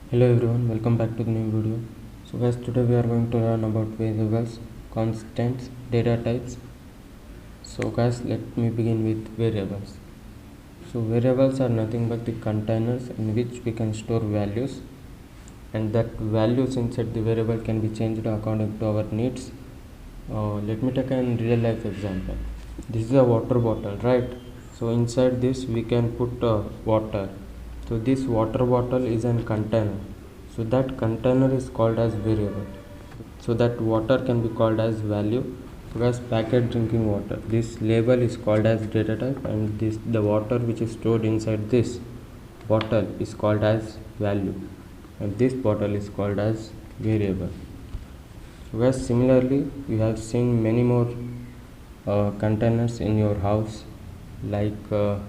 Hello everyone, welcome back to the new video. So guys, today we are going to learn about variables, constants, data types. So guys, let me begin with variables. So variables are nothing but the containers in which we can store values, and that values inside the variable can be changed according to our needs. Let me take a real life example. This is a water bottle, right? So inside this we can put water. So this water bottle is a container. So that container is called as variable. So that water can be called as value. So guys, packet drinking water. This label is called as data type, and the water which is stored inside this bottle is called as value, and this bottle is called as variable. So guys, similarly you have seen many more containers in your house, like the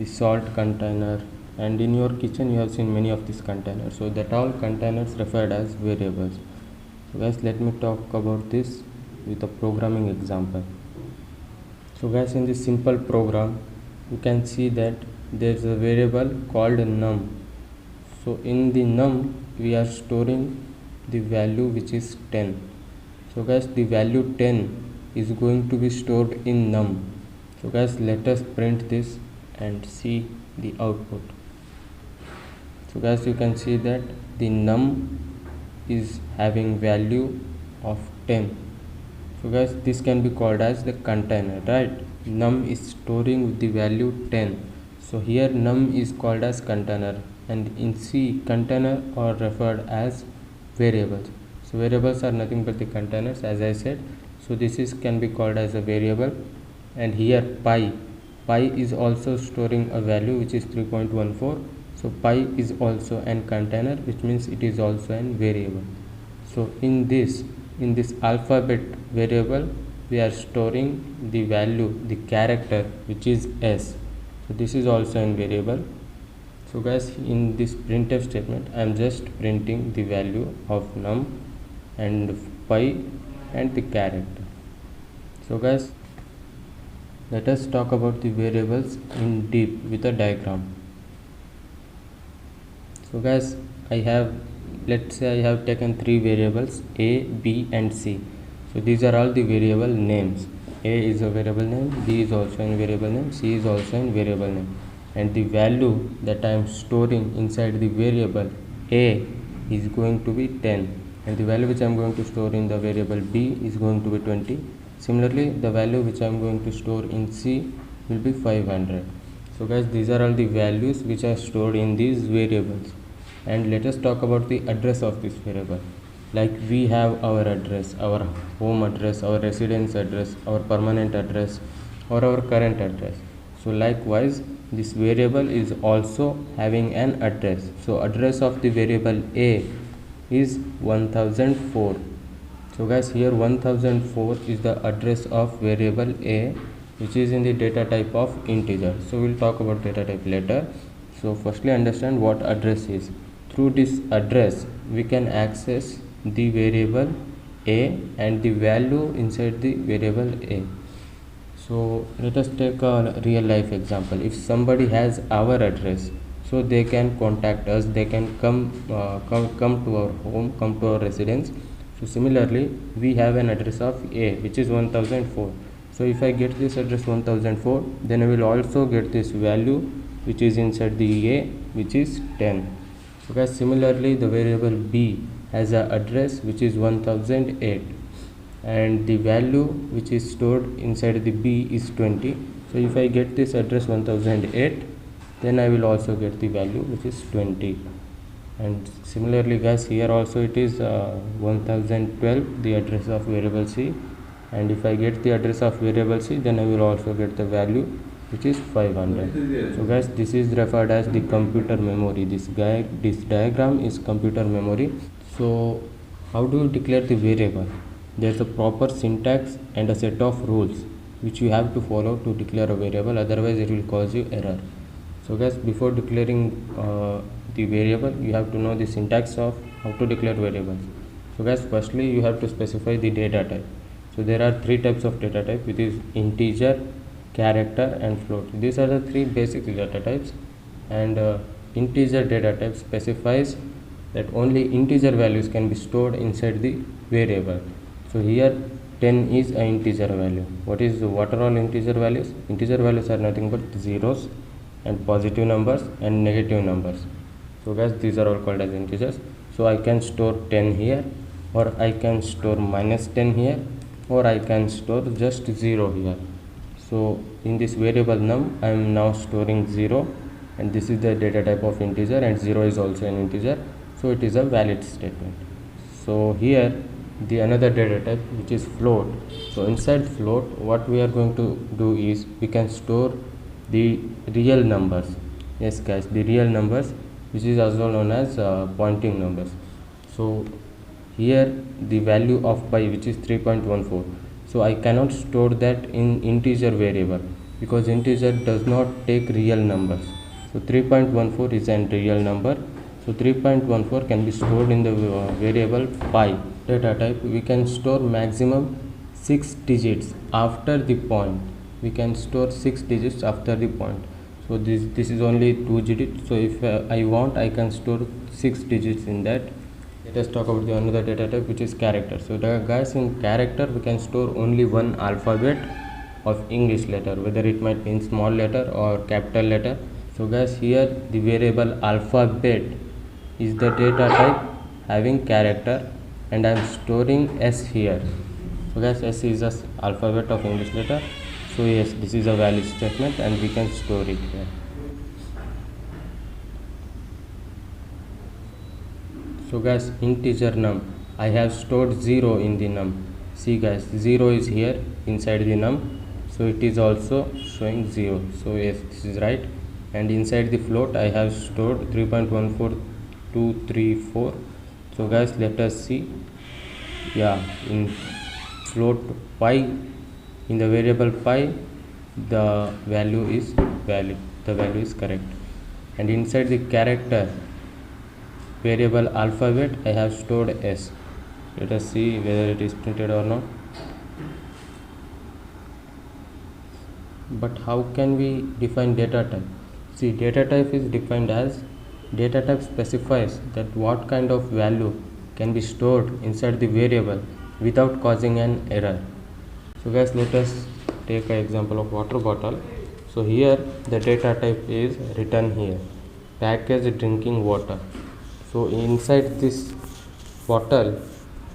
salt container, and in your kitchen you have seen many of these containers. So that all containers referred as variables. So guys, let me talk about this with a programming example. So guys, in this simple program you can see that there is a variable called num. So in the num we are storing the value which is 10. So guys, the value 10 is going to be stored in num. So guys, let us print this and see the output. So guys, you can see that the num is having value of 10. So guys, this can be called as the container, right? Num is storing the value 10. So here num is called as container, and in C, container are referred as variables. So variables are nothing but the containers, as I said. So this is can be called as a variable. And here pi is also storing a value which is 3.14. So pi is also an container, which means it is also an variable. So in this alphabet variable we are storing the value, the character, which is s. So this is also an variable. So guys, in this printf statement I am just printing the value of num and pi and the character. So guys, let us talk about the variables in deep with a diagram. So guys, let's say I have taken three variables a, b and c. So these are all the variable names. A is a variable name, b is also a variable name, c is also a variable name, and the value that I am storing inside the variable a is going to be 10, and the value which I am going to store in the variable b is going to be 20. Similarly, the value which I am going to store in c will be 500. So guys, these are all the values which are stored in these variables. And let us talk about the address of this variable. Like we have our address, our home address, our residence address, our permanent address, or our current address. So likewise, this variable is also having an address. So address of the variable a is 1004. So guys, here 1004 is the address of variable a, which is in the data type of integer. So we'll talk about data type later. So firstly, understand what address is. Through this address we can access the variable a and the value inside the variable a. So let us take a real life example. If somebody has our address, so they can contact us, they can come to our home, come to our residence. So similarly, we have an address of a, which is 1004. So if I get this address 1004, then I will also get this value which is inside the a, which is 10. So guys, similarly the variable b has an address which is 1008, and the value which is stored inside the b is 20. So if I get this address 1008, then I will also get the value which is 20. And similarly guys, here also it is 1012, the address of variable c, and if I get the address of variable c, then I will also get the value which is 500. So guys, this is referred as the computer memory. This diagram is computer memory. So how do you declare the variable? There is a proper syntax and a set of rules which you have to follow to declare a variable, otherwise it will cause you error. So guys, before declaring the variable, you have to know the syntax of how to declare variables. So guys, firstly you have to specify the data type. So there are three types of data type, which is integer, character and float. These are the three basic data types, and integer data type specifies that only integer values can be stored inside the variable. So here 10 is an integer value. What are all integer values? Integer values are nothing but zeros and positive numbers and negative numbers. So guys, these are all called as integers. So I can store 10 here, or I can store minus 10 here, or I can store just 0 here. So in this variable num, I am now storing 0, and this is the data type of integer, and 0 is also an integer, so it is a valid statement. So here the another data type, which is float. So inside float, what we are going to do is we can store the real numbers. Yes guys, the real numbers, which is also known as pointing numbers. So here the value of pi, which is 3.14, so I cannot store that in integer variable because integer does not take real numbers. So 3.14 is an real number, so 3.14 can be stored in the variable pi. Data type, we can store maximum 6 digits after the point. We can store 6 digits after the point. So this is only 2 digits, so if I want, I can store 6 digits in that. Let us talk about the another data type, which is character. So guys, in character we can store only one alphabet of English letter, whether it might be in small letter or capital letter. So guys, here the variable alphabet is the data type having character, and I am storing S here. So guys, S is the alphabet of English letter. So yes, this is a valid statement and we can store it here. So guys, integer num, I have stored 0 in the num. See guys, 0 is here inside the num, so it is also showing 0. So yes, this is right. And inside the float, I have stored 3.14234. So guys, let us see. Yeah, in float pi, in the variable pi, the value is valid, the value is correct. And inside the character variable alphabet, I have stored S. Let us see whether it is printed or not. But how can we define data type? See, data type is defined as, data type specifies that what kind of value can be stored inside the variable without causing an error. So guys, let us take an example of water bottle. So here the data type is written here, packaged drinking water. So inside this bottle,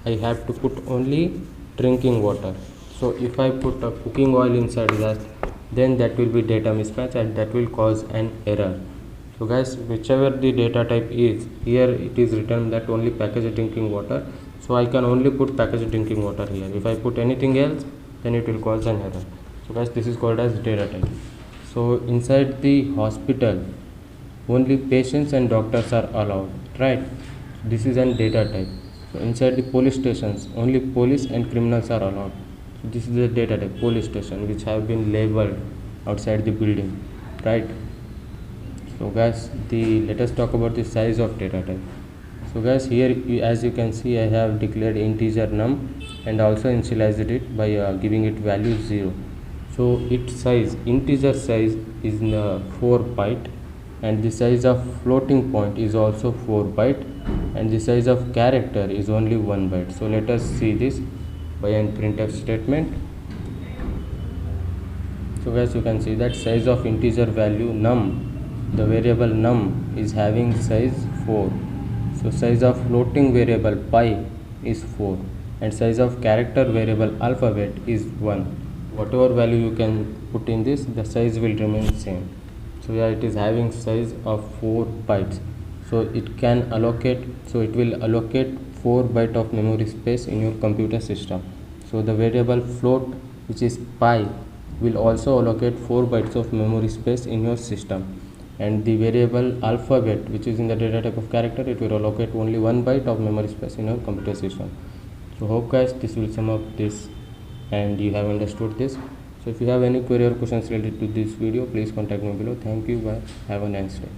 I have to put only drinking water. So if I put a cooking oil inside that, then that will be data mismatch and that will cause an error. So guys, whichever the data type is, here it is written that only packaged drinking water, so I can only put packaged drinking water here. If I put anything else, then it will cause an error. So guys, this is called as data type. So inside the hospital, only patients and doctors are allowed, right? This is an data type. So inside the police stations, only police and criminals are allowed. So this is the data type, police station, which have been labeled outside the building, right? So guys, let us talk about the size of data type. So guys, here as you can see, I have declared integer num and also initialized it by giving it value 0. So its size, integer size is 4 byte, and the size of floating point is also 4 byte, and the size of character is only 1 byte. So let us see this by a printf statement. So guys, you can see that size of integer value num, the variable num is having size 4. So size of floating variable pi is 4, and size of character variable alphabet is 1. Whatever value you can put in this, the size will remain same. So yeah, it is having size of 4 bytes. So it can allocate, so it will allocate 4 byte of memory space in your computer system. So the variable float, which is pi, will also allocate 4 bytes of memory space in your system. And the variable alphabet, which is in the data type of character, it will allocate only 1 byte of memory space in your computer system. So hope guys, this will sum up this and you have understood this. So if you have any query or questions related to this video, please contact me below. Thank you, bye, have a nice day.